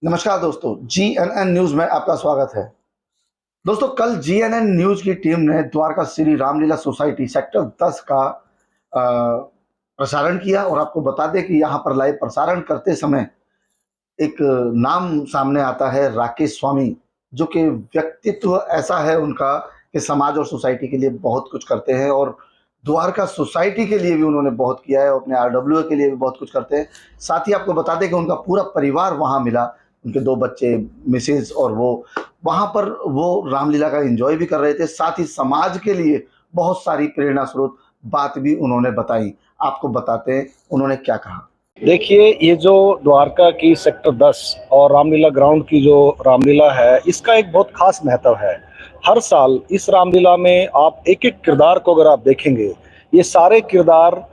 नमस्कार दोस्तों, GNN news में आपका स्वागत है। दोस्तों, कल जीएनएन न्यूज की टीम ने द्वारका श्री रामलीला सोसाइटी सेक्टर 10 का प्रसारण किया और आपको बता दें कि यहाँ पर लाइव प्रसारण करते समय एक नाम सामने आता है, राकेश स्वामी, जो कि व्यक्तित्व ऐसा है उनका कि समाज और सोसाइटी के लिए बहुत कुछ करते हैं और द्वारका सोसाइटी के लिए भी उन्होंने बहुत किया है और अपने आरडब्ल्यू के लिए भी बहुत कुछ करते हैं। साथ ही आपको बता दें कि उनका पूरा परिवार वहाँ मिला, उनके 2 बच्चे, मिसेज और वो वहाँ पर वो रामलीला का एंजॉय भी कर रहे थे। साथ ही समाज के लिए बहुत सारी प्रेरणा स्रोत बात भी उन्होंने बताई। आपको बताते हैं उन्होंने क्या कहा। देखिए, ये जो द्वारका की सेक्टर 10 और रामलीला ग्राउंड की जो रामलीला है, इसका एक बहुत खास महत्व है। हर साल इस रामलीला में आप एक एक किरदार को अगर आप देखेंगे, ये सारे किरदार,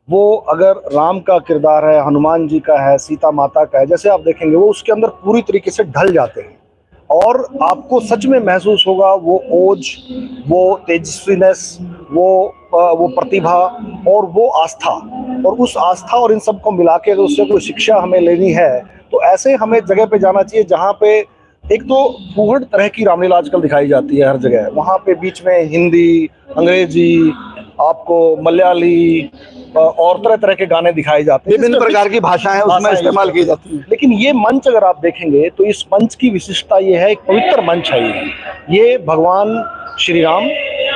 वो अगर राम का किरदार है, हनुमान जी का है, सीता माता का है, जैसे आप देखेंगे वो उसके अंदर पूरी तरीके से ढल जाते हैं और आपको सच में महसूस होगा वो ओज, वो तेजस्वीनेस, वो प्रतिभा और वो आस्था। और उस आस्था और इन सब को मिला के अगर उससे कोई शिक्षा हमें लेनी है तो ऐसे हमें जगह पे जाना चाहिए जहाँ पे एक तो फूहड़ तरह की रामलीला आजकल दिखाई जाती है हर जगह। वहाँ पे बीच में हिंदी, अंग्रेजी, आपको मलयाली और तरह तरह के गाने दिखाए जाते हैं, विभिन्न प्रकार की भाषाएं उसमें इस्तेमाल की जाती हैं। लेकिन ये मंच अगर आप देखेंगे तो इस मंच की विशिष्टता ये है, एक पवित्र मंच है। ये भगवान श्री राम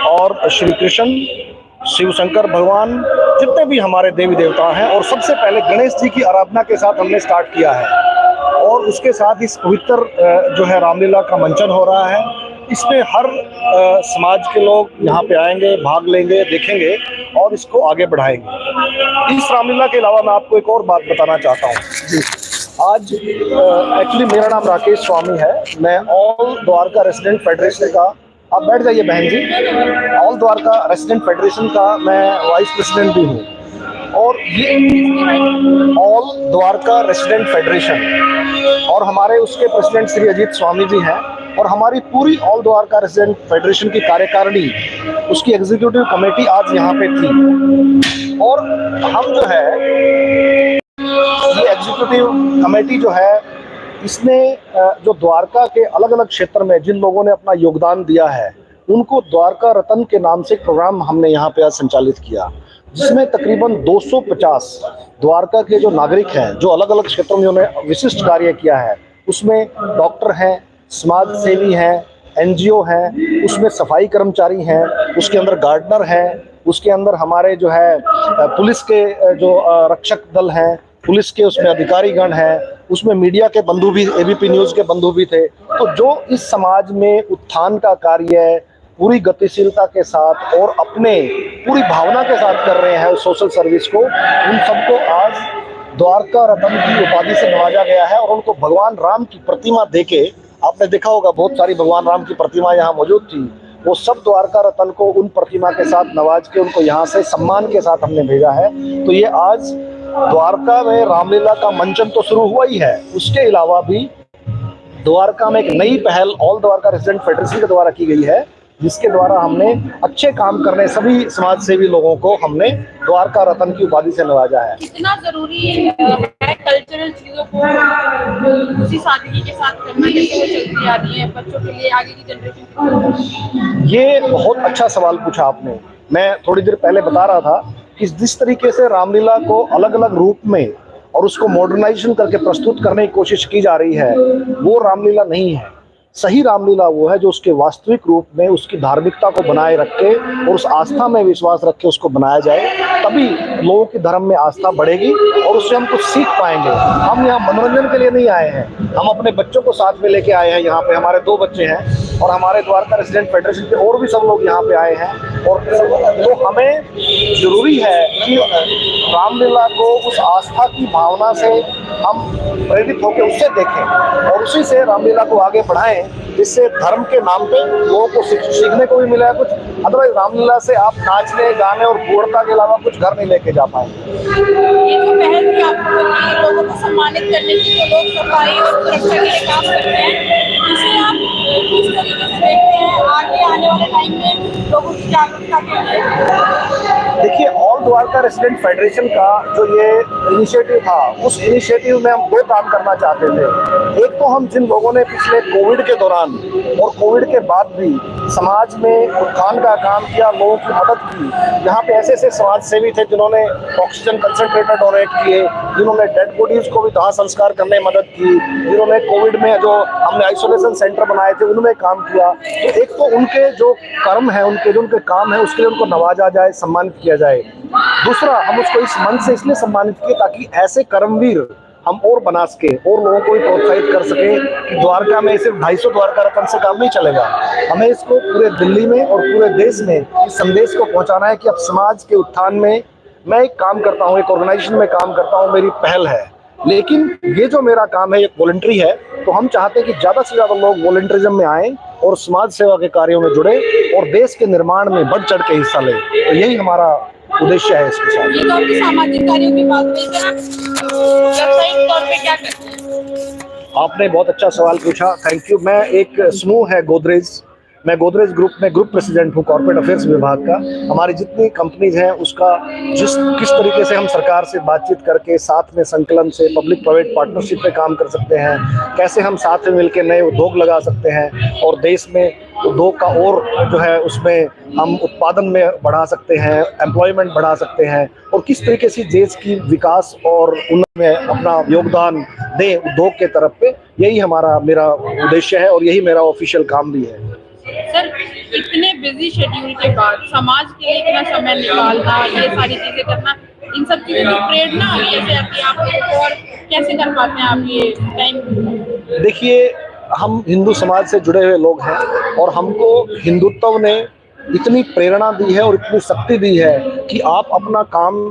और श्री कृष्ण, शिव शंकर भगवान, जितने भी हमारे देवी देवता हैं, और सबसे पहले गणेश जी की आराधना के साथ हमने स्टार्ट किया है और उसके साथ इस पवित्र जो है रामलीला का मंचन हो रहा है। इसमें हर समाज के लोग यहाँ पे आएंगे, भाग लेंगे, देखेंगे और इसको आगे बढ़ाएंगे। इस रामलीला के अलावा मैं आपको एक और बात बताना चाहता हूँ। आज एक्चुअली मेरा नाम राकेश स्वामी है। मैं ऑल द्वारका रेसिडेंट फेडरेशन का, आप बैठ जाइए बहन जी, ऑल द्वारका रेसिडेंट फेडरेशन का मैं वाइस प्रेसिडेंट भी हूँ। और ये ऑल द्वारका रेसिडेंट फेडरेशन और हमारे उसके प्रेसिडेंट श्री अजीत स्वामी जी हैं और हमारी पूरी ऑल द्वारका रेसिडेंट फेडरेशन की कार्यकारिणी, उसकी एग्जीक्यूटिव कमेटी आज यहाँ पे थी। और हम जो है ये एग्जीक्यूटिव कमेटी जो है, इसने जो द्वारका के अलग अलग क्षेत्र में जिन लोगों ने अपना योगदान दिया है उनको द्वारका रत्न के नाम से प्रोग्राम हमने यहाँ पे आज संचालित किया, जिसमें तकरीबन 250 द्वारका के जो नागरिक हैं जो अलग अलग क्षेत्रों में उन्होंने विशिष्ट कार्य किया है। उसमें डॉक्टर हैं, समाज सेवी हैं, एनजीओ हैं, उसमें सफाई कर्मचारी हैं, उसके अंदर गार्डनर हैं, उसके अंदर हमारे जो है पुलिस के जो रक्षक दल हैं, पुलिस के उसमें अधिकारीगण हैं, उसमें मीडिया के बंधु भी, एबीपी न्यूज़ के बंधु भी थे। तो जो इस समाज में उत्थान का कार्य पूरी गतिशीलता के साथ और अपने पूरी भावना के साथ कर रहे हैं सोशल सर्विस को, उन सबको आज द्वारका रत्न की उपाधि से नवाजा गया है। और उनको भगवान राम की प्रतिमा देके, आपने देखा होगा बहुत सारी भगवान राम की प्रतिमा यहाँ मौजूद थी, वो सब द्वारका रत्न को उन प्रतिमा के साथ नवाज के उनको यहाँ से सम्मान के साथ हमने भेजा है। तो ये आज द्वारका में रामलीला का मंचन तो शुरू हुआ ही है, उसके अलावा भी द्वारका में एक नई पहल ऑल द्वारका रेसिडेंट फेडरेशन के द्वारा की गई है, जिसके द्वारा हमने अच्छे काम करने सभी समाज सेवी लोगों को हमने द्वारका रत्न की उपाधि से नवाजा है। कितना जरूरी है कल्चरल चीजों को उसी सादगी के साथ करना, जैसे वो चलती आ रही है बच्चों के लिए, आगे की जनरेशन। ये बहुत अच्छा सवाल पूछा आपने। मैं थोड़ी देर पहले बता रहा था कि जिस तरीके से रामलीला को अलग अलग रूप में और उसको मॉडर्नाइजेशन करके प्रस्तुत करने की कोशिश की जा रही है, वो रामलीला नहीं है। सही रामलीला वो है जो उसके वास्तविक रूप में उसकी धार्मिकता को बनाए रख के और उस आस्था में विश्वास रख के उसको बनाया जाए, तभी लोगों की धर्म में आस्था बढ़ेगी और उससे हम कुछ सीख पाएंगे। हम यहाँ मनोरंजन के लिए नहीं आए हैं, हम अपने बच्चों को साथ में लेके आए हैं। यहाँ पे हमारे 2 बच्चे हैं और हमारे द्वारका रेसिडेंट फेडरेशन के और भी सब लोग यहाँ पे आए हैं। और तो हमें जरूरी है कि रामलीला को उस आस्था की भावना से हम प्रेरित होकर उससे देखें और उसी से रामलीला को आगे बढ़ाएं, जिससे धर्म के नाम पे लोगों को सीखने को भी मिला है कुछ। अदरवाइज रामलीला से आप नाचने, गाने और पूर्णता के अलावा कुछ घर नहीं लेके जा पाएंगे। ये जो पहल थी आपको लोगों को सम्मानित करने की, जो लोग सफाई और सुरक्षा के लिए काम करते हैं, इसे आप किस तरीके से देखते हैं आगे आने वाले टाइम में लोगों की जागरूकता के लिए? देखिए, ऑल द्वारका रेसिडेंट फेडरेशन का जो ये इनिशिएटिव था, उस इनिशिएटिव में हम दो काम करना चाहते थे। एक तो हम जिन लोगों ने पिछले कोविड के दौरान और कोविड के बाद भी समाज में उत्थान का काम किया, लोगों की मदद की, यहाँ पे ऐसे ऐसे समाज सेवी थे जिन्होंने ऑक्सीजन कंसंट्रेटर डोनेट किए, जिन्होंने डेड बॉडीज को भी दाह संस्कार करने में मदद की, जिन्होंने कोविड में जो हमने आइसोलेशन सेंटर बनाए थे उनमें काम किया। तो एक तो उनके जो कर्म है, उनके जो उनके काम है, उसके लिए उनको नवाजा जाए, सम्मानित किया जाए। दूसरा, हम उसको इस मंच से इसलिए सम्मानित किए ताकि ऐसे कर्मवीर हम और बना सके और लोगों को भी प्रोत्साहित कर सके कि द्वारका में सिर्फ 250 द्वारका रत्न से काम नहीं चलेगा। हमें इसको पूरे दिल्ली में और पूरे देश में इस संदेश को पहुंचाना है कि अब समाज के उत्थान में मैं एक काम करता हूं, एक ऑर्गेनाइजेशन में काम करता हूं, मेरी पहल है, लेकिन ये जो मेरा काम है ये वॉलंटरी है। तो हम चाहते हैं कि ज़्यादा से ज़्यादा लोग वॉलंटरिज्म में आएँ और समाज सेवा के कार्यों में जुड़े और देश के निर्माण में बढ़ चढ़ के हिस्सा लें। तो यही हमारा उद्देश्य है इसके साथ। ये तो आपकी सामाजिक कार्यों की बात हुई, सर आप व्यावसायिक तौर पे क्या करते हैं? आपने बहुत अच्छा सवाल पूछा, थैंक यू। मैं एक समूह है गोदरेज, मैं गोदरेज ग्रुप में ग्रुप प्रेसिडेंट हूँ कॉर्पोरेट अफेयर्स विभाग का। हमारी जितनी कंपनीज हैं उसका किस तरीके से हम सरकार से बातचीत करके साथ में संकलन से पब्लिक प्राइवेट पार्टनरशिप पे काम कर सकते हैं, कैसे हम साथ में मिलकर नए उद्योग लगा सकते हैं और देश में उद्योग का और जो है उसमें हम उत्पादन में बढ़ा सकते हैं, एम्प्लॉयमेंट बढ़ा सकते हैं और किस तरीके से देश की विकास और उन्नति में अपना योगदान दें उद्योग के तरफ पे, यही मेरा उद्देश्य है और यही मेरा ऑफिशियल काम भी है। सर, इतने बिजी शेड्यूल के बाद समाज के लिए इतना समय निकालना, ये सारी चीजें करना, इन सब चीजों की प्रेरणा कैसे आती है आपको और कैसे कर पाते हैं आप ये टाइम? देखिए, हम हिंदू समाज से जुड़े हुए लोग हैं और हमको हिंदुत्व ने इतनी प्रेरणा दी है और इतनी शक्ति दी है कि आप अपना काम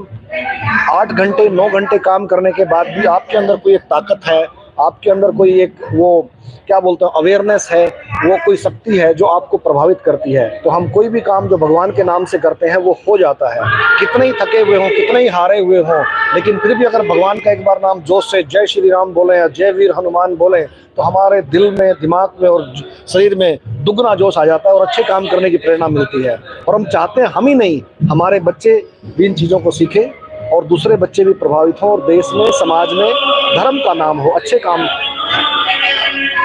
8 घंटे 9 घंटे काम करने के बाद भी आपके अंदर कोई एक ताकत है, आपके अंदर कोई एक वो क्या बोलते हैं अवेयरनेस है, वो कोई शक्ति है जो आपको प्रभावित करती है। तो हम कोई भी काम जो भगवान के नाम से करते हैं वो हो जाता है, कितने ही थके हुए हों, कितने ही हारे हुए हों, लेकिन फिर भी अगर भगवान का एक बार नाम जोश से जय श्री राम बोले या जय वीर हनुमान बोले तो हमारे दिल में, दिमाग में और शरीर में दुगना जोश आ जाता है और अच्छे काम करने की प्रेरणा मिलती है। और हम चाहते हैं हम ही नहीं, हमारे बच्चे भी इन चीज़ों को सीखें और दूसरे बच्चे भी प्रभावित हों और देश में, समाज में धर्म का नाम हो, अच्छे काम।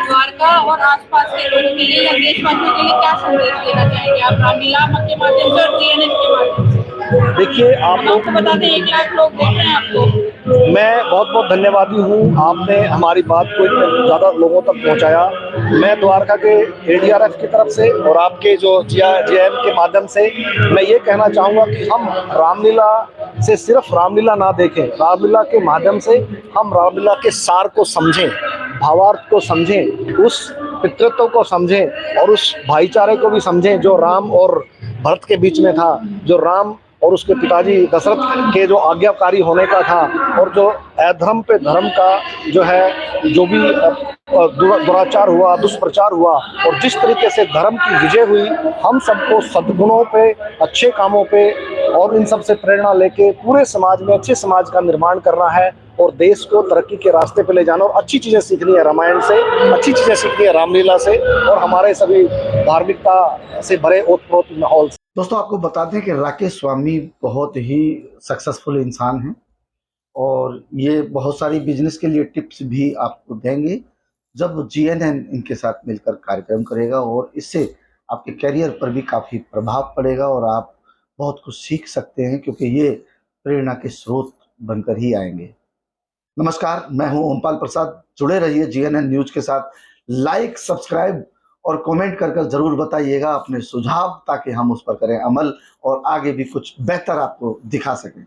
द्वारका और आसपास के लोगों के लिए या देशवासियों के लिए क्या संदेश देना चाहेंगे आप रामलीला के माध्यम से और जीएनएन के माध्यम से? देखिए, आप लोग आपको बता दें 1 लाख लोग देख रहे हैं आपको। मैं बहुत बहुत धन्यवादी हूँ, आपने हमारी बात को इतने ज़्यादा लोगों तक पहुँचाया। मैं द्वारका के ADRF की तरफ से और आपके जो JN के माध्यम से मैं ये कहना चाहूँगा कि हम रामलीला से सिर्फ रामलीला ना देखें, रामलीला के माध्यम से हम रामलीला के सार को समझें, भावार्थ को समझें, उस पितृत्व को समझें और उस भाईचारे को भी समझें जो राम और भरत के बीच में था, जो राम और उसके पिताजी दशरथ के जो आज्ञाकारी होने का था और जो अधर्म पे धर्म का जो है जो भी दुराचार हुआ, दुष्प्रचार हुआ और जिस तरीके से धर्म की विजय हुई, हम सबको सद्गुणों पे, अच्छे कामों पे और इन सब से प्रेरणा लेके पूरे समाज में अच्छे समाज का निर्माण करना है और देश को तरक्की के रास्ते पे ले जाना और अच्छी चीज़ें सीखनी है रामायण से, अच्छी चीज़ें सीखनी है रामलीला से और हमारे सभी धार्मिकता से भरे ओतप्रोत माहौल से। दोस्तों, आपको बता दें कि राकेश स्वामी बहुत ही सक्सेसफुल इंसान हैं और ये बहुत सारी बिजनेस के लिए टिप्स भी आपको देंगे जब GNN इनके साथ मिलकर कार्यक्रम करेगा और इससे आपके करियर पर भी काफ़ी प्रभाव पड़ेगा और आप बहुत कुछ सीख सकते हैं क्योंकि ये प्रेरणा के स्रोत बनकर ही आएंगे। नमस्कार, मैं हूं ओमपाल प्रसाद। जुड़े रहिए GNN न्यूज के साथ। लाइक, सब्सक्राइब और कमेंट कर जरूर बताइएगा अपने सुझाव ताकि हम उस पर करें अमल और आगे भी कुछ बेहतर आपको दिखा सकें।